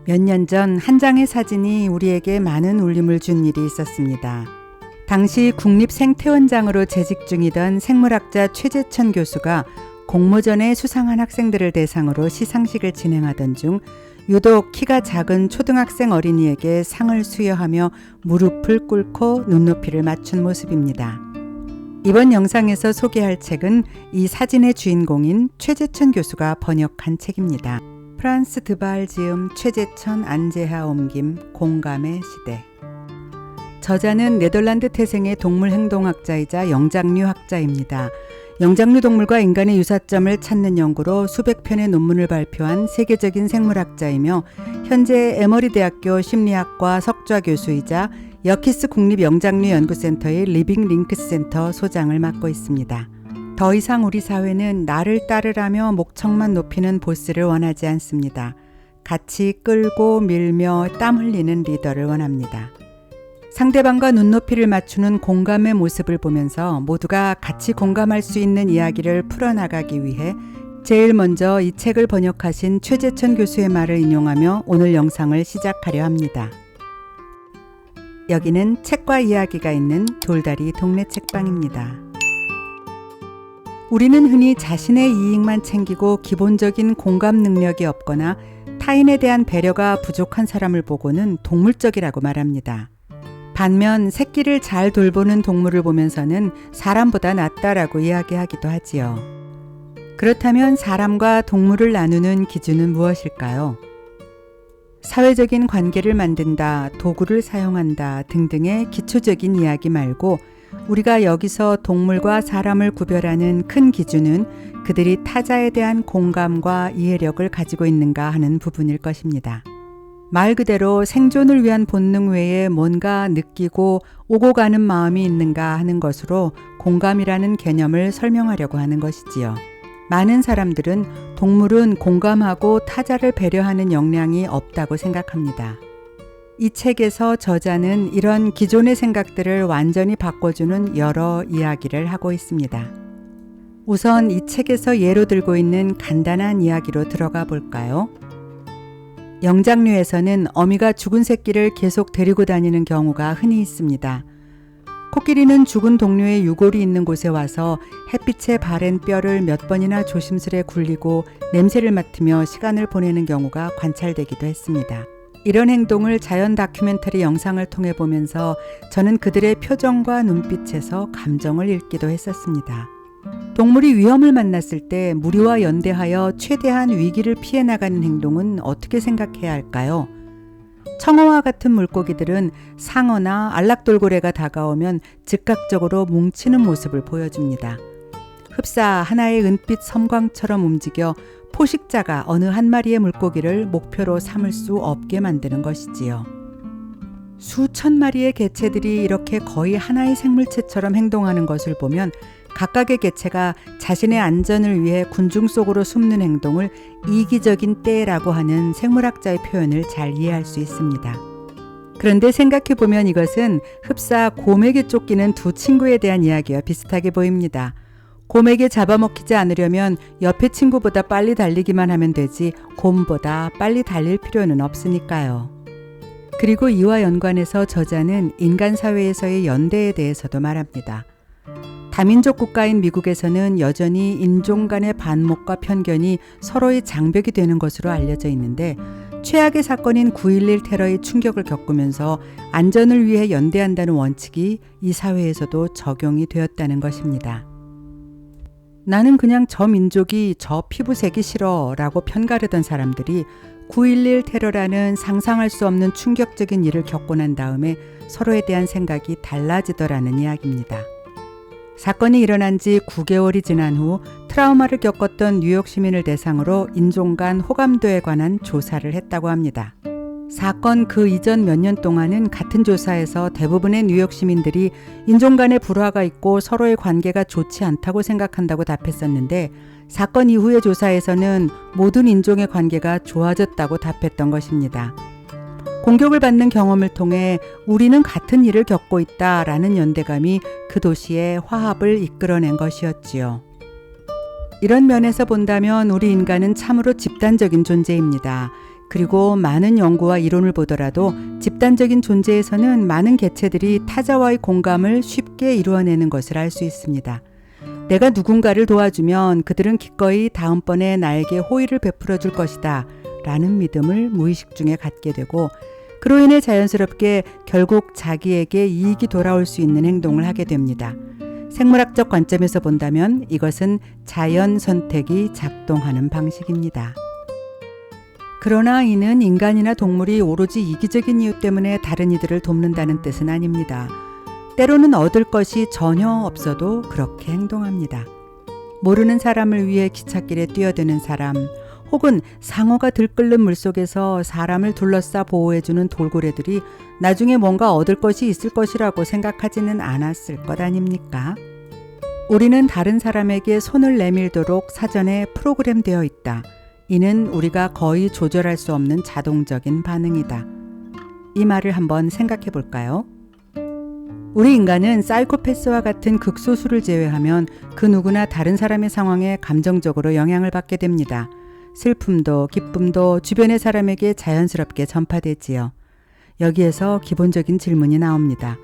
몇 년 전 한 장의 사진이 우리에게 많은 울림을 준 일이 있었습니다. 당시 국립생태원장으로 재직 중이던 생물학자 최재천 교수가 공모전에 수상한 학생들을 대상으로 시상식을 진행하던 중 유독 키가 작은 초등학생 어린이에게 상을 수여하며 무릎을 꿇고 눈높이를 맞춘 모습입니다. 이번 영상에서 소개할 책은 이 사진의 주인공인 최재천 교수가 번역한 책입니다. 프란스 드바알 지음, 최재천, 안재하 옮김, 공감의 시대. 저자는 네덜란드 태생의 동물행동학자이자 영장류 학자입니다. 영장류 동물과 인간의 유사점을 찾는 연구로 수백 편의 논문을 발표한 세계적인 생물학자이며 현재 에머리 대학교 심리학과 석좌 교수이자 여키스 국립영장류연구센터의 리빙 링크스 센터 소장을 맡고 있습니다. 더 이상 우리 사회는 나를 따르라며 목청만 높이는 보스를 원하지 않습니다. 같이 끌고 밀며 땀 흘리는 리더를 원합니다. 상대방과 눈높이를 맞추는 공감의 모습을 보면서 모두가 같이 공감할 수 있는 이야기를 풀어나가기 위해 제일 먼저 이 책을 번역하신 최재천 교수의 말을 인용하며 오늘 영상을 시작하려 합니다. 여기는 책과 이야기가 있는 돌다리 동네 책방입니다. 우리는 흔히 자신의 이익만 챙기고 기본적인 공감 능력이 없거나 타인에 대한 배려가 부족한 사람을 보고는 동물적이라고 말합니다. 반면 새끼를 잘 돌보는 동물을 보면서는 사람보다 낫다라고 이야기하기도 하지요. 그렇다면 사람과 동물을 나누는 기준은 무엇일까요? 사회적인 관계를 만든다, 도구를 사용한다 등등의 기초적인 이야기 말고 우리가 여기서 동물과 사람을 구별하는 큰 기준은 그들이 타자에 대한 공감과 이해력을 가지고 있는가 하는 부분일 것입니다. 말 그대로 생존을 위한 본능 외에 뭔가 느끼고 오고 가는 마음이 있는가 하는 것으로 공감이라는 개념을 설명하려고 하는 것이지요. 많은 사람들은 동물은 공감하고 타자를 배려하는 역량이 없다고 생각합니다. 이 책에서 저자는 이런 기존의 생각들을 완전히 바꿔주는 여러 이야기를 하고 있습니다. 우선 이 책에서 예로 들고 있는 간단한 이야기로 들어가 볼까요? 영장류에서는 어미가 죽은 새끼를 계속 데리고 다니는 경우가 흔히 있습니다. 코끼리는 죽은 동료의 유골이 있는 곳에 와서 햇빛에 바랜 뼈를 몇 번이나 조심스레 굴리고 냄새를 맡으며 시간을 보내는 경우가 관찰되기도 했습니다. 이런 행동을 자연 다큐멘터리 영상을 통해 보면서 저는 그들의 표정과 눈빛에서 감정을 읽기도 했었습니다. 동물이 위험을 만났을 때 무리와 연대하여 최대한 위기를 피해 나가는 행동은 어떻게 생각해야 할까요? 청어와 같은 물고기들은 상어나 안락돌고래가 다가오면 즉각적으로 뭉치는 모습을 보여줍니다. 흡사 하나의 은빛 섬광처럼 움직여 포식자가 어느 한 마리의 물고기를 목표로 삼을 수 없게 만드는 것이지요. 수천 마리의 개체들이 이렇게 거의 하나의 생물체처럼 행동하는 것을 보면 각각의 개체가 자신의 안전을 위해 군중 속으로 숨는 행동을 이기적인 때라고 하는 생물학자의 표현을 잘 이해할 수 있습니다. 그런데 생각해보면 이것은 흡사 곰에게 쫓기는 두 친구에 대한 이야기와 비슷하게 보입니다. 곰에게 잡아먹히지 않으려면 옆의 친구보다 빨리 달리기만 하면 되지 곰보다 빨리 달릴 필요는 없으니까요. 그리고 이와 연관해서 저자는 인간 사회에서의 연대에 대해서도 말합니다. 다민족 국가인 미국에서는 여전히 인종 간의 반목과 편견이 서로의 장벽이 되는 것으로 알려져 있는데 최악의 사건인 9.11 테러의 충격을 겪으면서 안전을 위해 연대한다는 원칙이 이 사회에서도 적용이 되었다는 것입니다. 나는 그냥 저 민족이 저 피부색이 싫어 라고 편가르던 사람들이 9.11 테러라는 상상할 수 없는 충격적인 일을 겪고 난 다음에 서로에 대한 생각이 달라지더라는 이야기입니다. 사건이 일어난 지 9개월이 지난 후 트라우마를 겪었던 뉴욕 시민을 대상으로 인종 간 호감도에 관한 조사를 했다고 합니다. 사건 그 이전 몇 년 동안은 같은 조사에서 대부분의 뉴욕 시민들이 인종 간의 불화가 있고 서로의 관계가 좋지 않다고 생각한다고 답했었는데 사건 이후의 조사에서는 모든 인종의 관계가 좋아졌다고 답했던 것입니다. 공격을 받는 경험을 통해 우리는 같은 일을 겪고 있다라는 연대감이 그 도시의 화합을 이끌어낸 것이었지요. 이런 면에서 본다면 우리 인간은 참으로 집단적인 존재입니다. 그리고 많은 연구와 이론을 보더라도 집단적인 존재에서는 많은 개체들이 타자와의 공감을 쉽게 이루어내는 것을 알 수 있습니다. 내가 누군가를 도와주면 그들은 기꺼이 다음번에 나에게 호의를 베풀어 줄 것이다 라는 믿음을 무의식 중에 갖게 되고, 그로 인해 자연스럽게 결국 자기에게 이익이 돌아올 수 있는 행동을 하게 됩니다. 생물학적 관점에서 본다면 이것은 자연 선택이 작동하는 방식입니다. 그러나 이는 인간이나 동물이 오로지 이기적인 이유 때문에 다른 이들을 돕는다는 뜻은 아닙니다. 때로는 얻을 것이 전혀 없어도 그렇게 행동합니다. 모르는 사람을 위해 기찻길에 뛰어드는 사람, 혹은 상어가 들끓는 물속에서 사람을 둘러싸 보호해주는 돌고래들이 나중에 뭔가 얻을 것이 있을 것이라고 생각하지는 않았을 것 아닙니까? 우리는 다른 사람에게 손을 내밀도록 사전에 프로그램되어 있다. 이는 우리가 거의 조절할 수 없는 자동적인 반응이다. 이 말을 한번 생각해 볼까요? 우리 인간은 사이코패스와 같은 극소수를 제외하면 그 누구나 다른 사람의 상황에 감정적으로 영향을 받게 됩니다. 슬픔도 기쁨도 주변의 사람에게 자연스럽게 전파되지요. 여기에서 기본적인 질문이 나옵니다.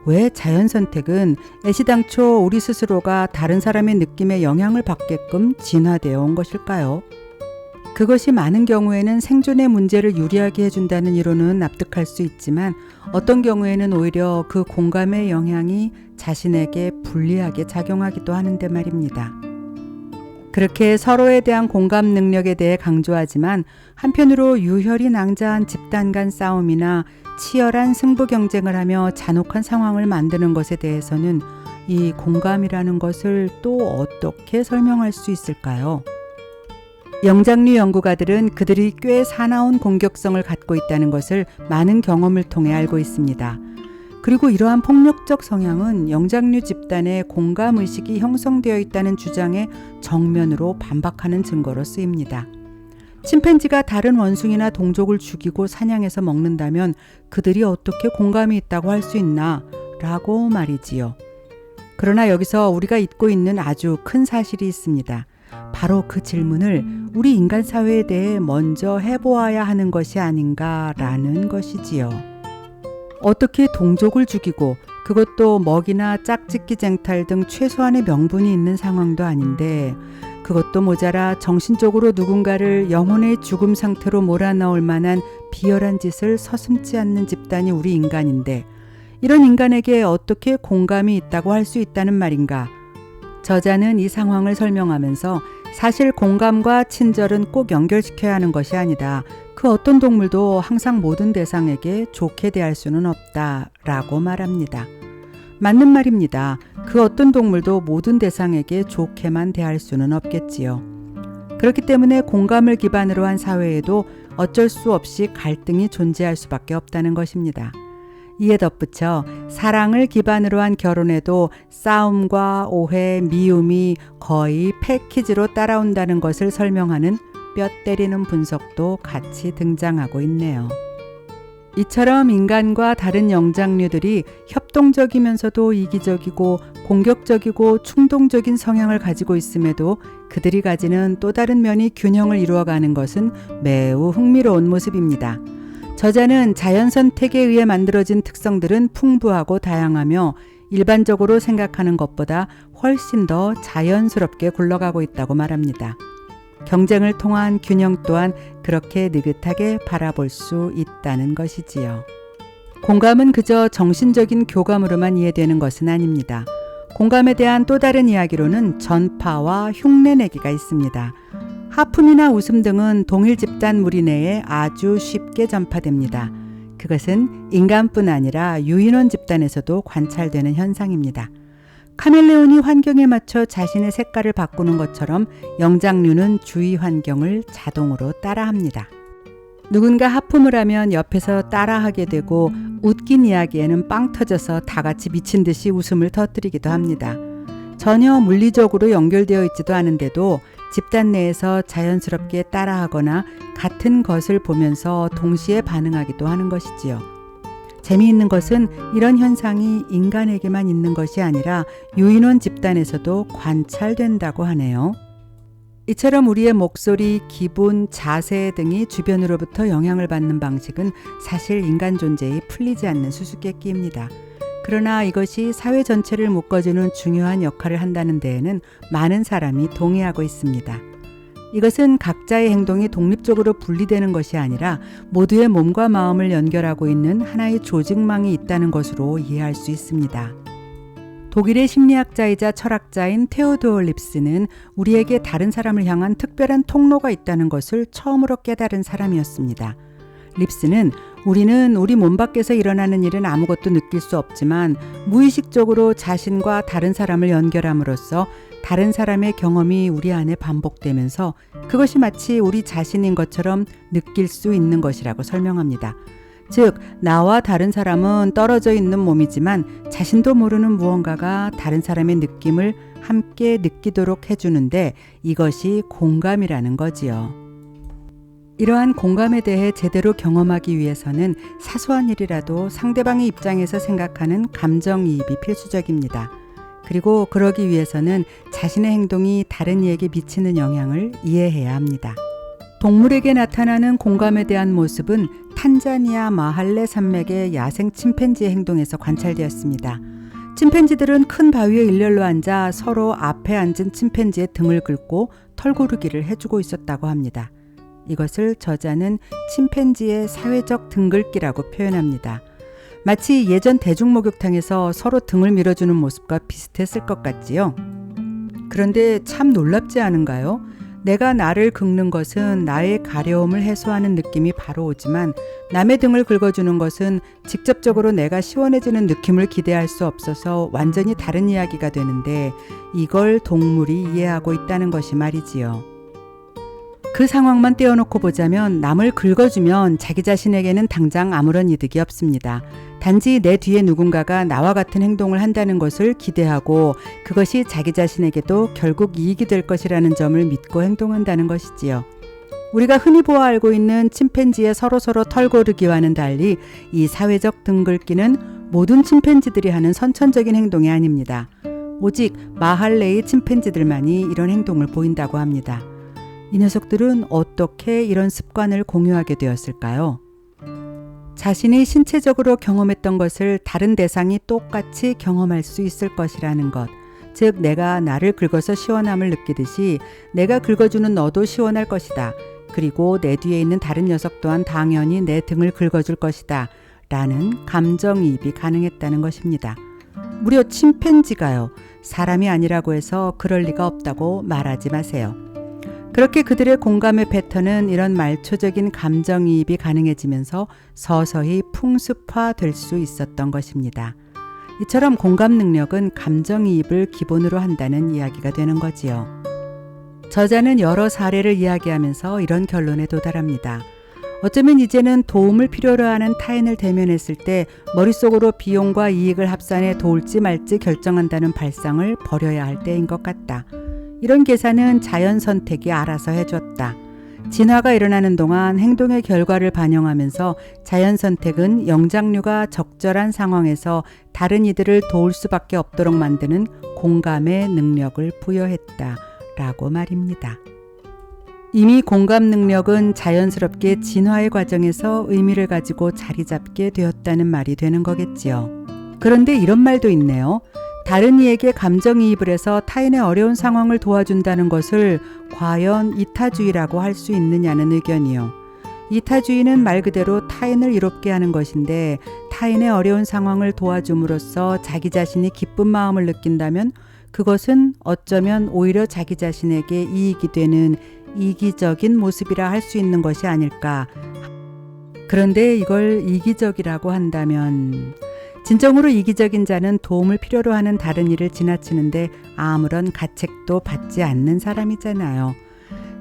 왜 자연 선택은 애시당초 우리 스스로가 다른 사람의 느낌에 영향을 받게끔 진화되어 온 것일까요? 그것이 많은 경우에는 생존의 문제를 유리하게 해준다는 이론은 납득할 수 있지만, 어떤 경우에는 오히려 그 공감의 영향이 자신에게 불리하게 작용하기도 하는데 말입니다. 그렇게 서로에 대한 공감 능력에 대해 강조하지만, 한편으로 유혈이 낭자한 집단 간 싸움이나 치열한 승부 경쟁을 하며 잔혹한 상황을 만드는 것에 대해서는 이 공감이라는 것을 또 어떻게 설명할 수 있을까요? 영장류 연구가들은 그들이 꽤 사나운 공격성을 갖고 있다는 것을 많은 경험을 통해 알고 있습니다. 그리고 이러한 폭력적 성향은 영장류 집단의 공감의식이 형성되어 있다는 주장에 정면으로 반박하는 증거로 쓰입니다. 침팬지가 다른 원숭이나 동족을 죽이고 사냥해서 먹는다면 그들이 어떻게 공감이 있다고 할 수 있나? 라고 말이지요. 그러나 여기서 우리가 잊고 있는 아주 큰 사실이 있습니다. 바로 그 질문을 우리 인간 사회에 대해 먼저 해보아야 하는 것이 아닌가라는 것이지요. 어떻게 동족을 죽이고, 그것도 먹이나 짝짓기 쟁탈 등 최소한의 명분이 있는 상황도 아닌데, 그것도 모자라 정신적으로 누군가를 영혼의 죽음 상태로 몰아넣을 만한 비열한 짓을 서슴지 않는 집단이 우리 인간인데, 이런 인간에게 어떻게 공감이 있다고 할 수 있다는 말인가? 저자는 이 상황을 설명하면서 사실 공감과 친절은 꼭 연결시켜야 하는 것이 아니다. 그 어떤 동물도 항상 모든 대상에게 좋게 대할 수는 없다. 라고 말합니다. 맞는 말입니다. 그 어떤 동물도 모든 대상에게 좋게만 대할 수는 없겠지요. 그렇기 때문에 공감을 기반으로 한 사회에도 어쩔 수 없이 갈등이 존재할 수밖에 없다는 것입니다. 이에 덧붙여 사랑을 기반으로 한 결혼에도 싸움과 오해, 미움이 거의 패키지로 따라온다는 것을 설명하는 뼈 때리는 분석도 같이 등장하고 있네요. 이처럼 인간과 다른 영장류들이 협동적이면서도 이기적이고 공격적이고 충동적인 성향을 가지고 있음에도 그들이 가지는 또 다른 면이 균형을 이루어가는 것은 매우 흥미로운 모습입니다. 저자는 자연 선택에 의해 만들어진 특성들은 풍부하고 다양하며 일반적으로 생각하는 것보다 훨씬 더 자연스럽게 굴러가고 있다고 말합니다. 경쟁을 통한 균형 또한 그렇게 느긋하게 바라볼 수 있다는 것이지요. 공감은 그저 정신적인 교감으로만 이해되는 것은 아닙니다. 공감에 대한 또 다른 이야기로는 전파와 흉내내기가 있습니다. 하품이나 웃음 등은 동일 집단 무리 내에 아주 쉽게 전파됩니다. 그것은 인간뿐 아니라 유인원 집단에서도 관찰되는 현상입니다. 카멜레온이 환경에 맞춰 자신의 색깔을 바꾸는 것처럼 영장류는 주위 환경을 자동으로 따라합니다. 누군가 하품을 하면 옆에서 따라하게 되고, 웃긴 이야기에는 빵 터져서 다 같이 미친 듯이 웃음을 터뜨리기도 합니다. 전혀 물리적으로 연결되어 있지도 않은데도 집단 내에서 자연스럽게 따라하거나 같은 것을 보면서 동시에 반응하기도 하는 것이지요. 재미있는 것은 이런 현상이 인간에게만 있는 것이 아니라 유인원 집단에서도 관찰된다고 하네요. 이처럼 우리의 목소리, 기분, 자세 등이 주변으로부터 영향을 받는 방식은 사실 인간 존재에 풀리지 않는 수수께끼입니다. 그러나 이것이 사회 전체를 묶어주는 중요한 역할을 한다는 데에는 많은 사람이 동의하고 있습니다. 이것은 각자의 행동이 독립적으로 분리되는 것이 아니라 모두의 몸과 마음을 연결하고 있는 하나의 조직망이 있다는 것으로 이해할 수 있습니다. 독일의 심리학자이자 철학자인 테오도어 립스는 우리에게 다른 사람을 향한 특별한 통로가 있다는 것을 처음으로 깨달은 사람이었습니다. 립스는 우리는 우리 몸 밖에서 일어나는 일은 아무것도 느낄 수 없지만 무의식적으로 자신과 다른 사람을 연결함으로써 다른 사람의 경험이 우리 안에 반복되면서 그것이 마치 우리 자신인 것처럼 느낄 수 있는 것이라고 설명합니다. 즉, 나와 다른 사람은 떨어져 있는 몸이지만 자신도 모르는 무언가가 다른 사람의 느낌을 함께 느끼도록 해주는데 이것이 공감이라는 거지요. 이러한 공감에 대해 제대로 경험하기 위해서는 사소한 일이라도 상대방의 입장에서 생각하는 감정이입이 필수적입니다. 그리고 그러기 위해서는 자신의 행동이 다른 이에게 미치는 영향을 이해해야 합니다. 동물에게 나타나는 공감에 대한 모습은 탄자니아 마할레 산맥의 야생 침팬지의 행동에서 관찰되었습니다. 침팬지들은 큰 바위에 일렬로 앉아 서로 앞에 앉은 침팬지의 등을 긁고 털고르기를 해주고 있었다고 합니다. 이것을 저자는 침팬지의 사회적 등긁기라고 표현합니다. 마치 예전 대중목욕탕에서 서로 등을 밀어주는 모습과 비슷했을 것 같지요. 그런데 참 놀랍지 않은가요? 내가 나를 긁는 것은 나의 가려움을 해소하는 느낌이 바로 오지만 남의 등을 긁어주는 것은 직접적으로 내가 시원해지는 느낌을 기대할 수 없어서 완전히 다른 이야기가 되는데 이걸 동물이 이해하고 있다는 것이 말이지요. 그 상황만 떼어놓고 보자면 남을 긁어주면 자기 자신에게는 당장 아무런 이득이 없습니다. 단지 내 뒤에 누군가가 나와 같은 행동을 한다는 것을 기대하고 그것이 자기 자신에게도 결국 이익이 될 것이라는 점을 믿고 행동한다는 것이지요. 우리가 흔히 보아 알고 있는 침팬지의 서로서로 털고르기와는 달리 이 사회적 등긁기는 모든 침팬지들이 하는 선천적인 행동이 아닙니다. 오직 마할레의 침팬지들만이 이런 행동을 보인다고 합니다. 이 녀석들은 어떻게 이런 습관을 공유하게 되었을까요? 자신이 신체적으로 경험했던 것을 다른 대상이 똑같이 경험할 수 있을 것이라는 것. 즉, 내가 나를 긁어서 시원함을 느끼듯이 내가 긁어주는 너도 시원할 것이다. 그리고 내 뒤에 있는 다른 녀석 또한 당연히 내 등을 긁어줄 것이다. 라는 감정이입이 가능했다는 것입니다. 무려 침팬지가요. 사람이 아니라고 해서 그럴 리가 없다고 말하지 마세요. 그렇게 그들의 공감의 패턴은 이런 말초적인 감정이입이 가능해지면서 서서히 풍습화될 수 있었던 것입니다. 이처럼 공감 능력은 감정이입을 기본으로 한다는 이야기가 되는 거지요. 저자는 여러 사례를 이야기하면서 이런 결론에 도달합니다. 어쩌면 이제는 도움을 필요로 하는 타인을 대면했을 때 머릿속으로 비용과 이익을 합산해 도울지 말지 결정한다는 발상을 버려야 할 때인 것 같다. 이런 계산은 자연 선택이 알아서 해줬다. 진화가 일어나는 동안 행동의 결과를 반영하면서 자연 선택은 영장류가 적절한 상황에서 다른 이들을 도울 수밖에 없도록 만드는 공감의 능력을 부여했다라고 말입니다. 이미 공감 능력은 자연스럽게 진화의 과정에서 의미를 가지고 자리 잡게 되었다는 말이 되는 거겠지요. 그런데 이런 말도 있네요. 다른 이에게 감정이입을 해서 타인의 어려운 상황을 도와준다는 것을 과연 이타주의라고 할 수 있느냐는 의견이요. 이타주의는 말 그대로 타인을 이롭게 하는 것인데 타인의 어려운 상황을 도와줌으로써 자기 자신이 기쁜 마음을 느낀다면 그것은 어쩌면 오히려 자기 자신에게 이익이 되는 이기적인 모습이라 할 수 있는 것이 아닐까. 그런데 이걸 이기적이라고 한다면 진정으로 이기적인 자는 도움을 필요로 하는 다른 이를 지나치는데 아무런 가책도 받지 않는 사람이잖아요.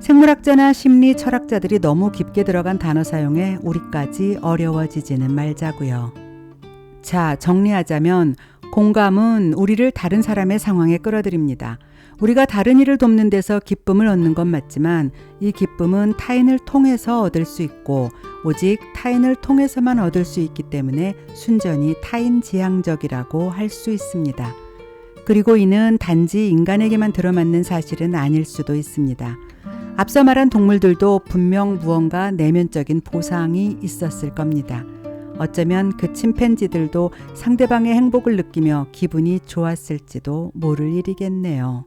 생물학자나 심리 철학자들이 너무 깊게 들어간 단어 사용에 우리까지 어려워지지는 말자고요. 자, 정리하자면 공감은 우리를 다른 사람의 상황에 끌어들입니다. 우리가 다른 이를 돕는 데서 기쁨을 얻는 건 맞지만 이 기쁨은 타인을 통해서 얻을 수 있고 오직 타인을 통해서만 얻을 수 있기 때문에 순전히 타인지향적이라고 할 수 있습니다. 그리고 이는 단지 인간에게만 들어맞는 사실은 아닐 수도 있습니다. 앞서 말한 동물들도 분명 무언가 내면적인 보상이 있었을 겁니다. 어쩌면 그 침팬지들도 상대방의 행복을 느끼며 기분이 좋았을지도 모를 일이겠네요.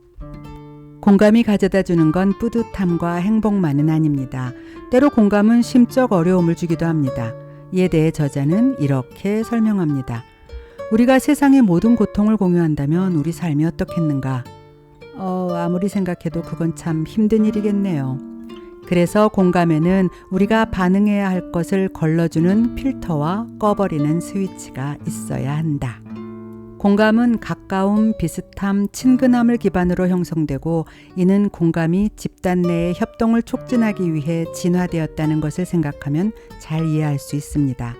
공감이 가져다 주는 건 뿌듯함과 행복만은 아닙니다. 때로 공감은 심적 어려움을 주기도 합니다. 이에 대해 저자는 이렇게 설명합니다. 우리가 세상의 모든 고통을 공유한다면 우리 삶이 어떻겠는가? 아무리 생각해도 그건 참 힘든 일이겠네요. 그래서 공감에는 우리가 반응해야 할 것을 걸러주는 필터와 꺼버리는 스위치가 있어야 한다. 공감은 가까움, 비슷함, 친근함을 기반으로 형성되고 이는 공감이 집단 내의 협동을 촉진하기 위해 진화되었다는 것을 생각하면 잘 이해할 수 있습니다.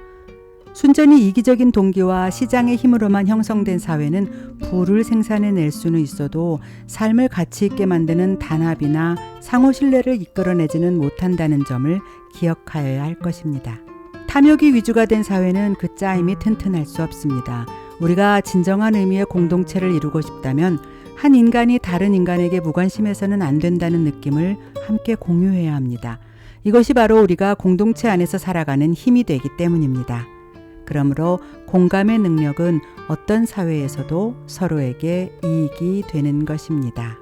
순전히 이기적인 동기와 시장의 힘으로만 형성된 사회는 부를 생산해낼 수는 있어도 삶을 가치 있게 만드는 단합이나 상호 신뢰를 이끌어내지는 못한다는 점을 기억하여야 할 것입니다. 탐욕이 위주가 된 사회는 그 짜임이 튼튼할 수 없습니다. 우리가 진정한 의미의 공동체를 이루고 싶다면 한 인간이 다른 인간에게 무관심해서는 안 된다는 느낌을 함께 공유해야 합니다. 이것이 바로 우리가 공동체 안에서 살아가는 힘이 되기 때문입니다. 그러므로 공감의 능력은 어떤 사회에서도 서로에게 이익이 되는 것입니다.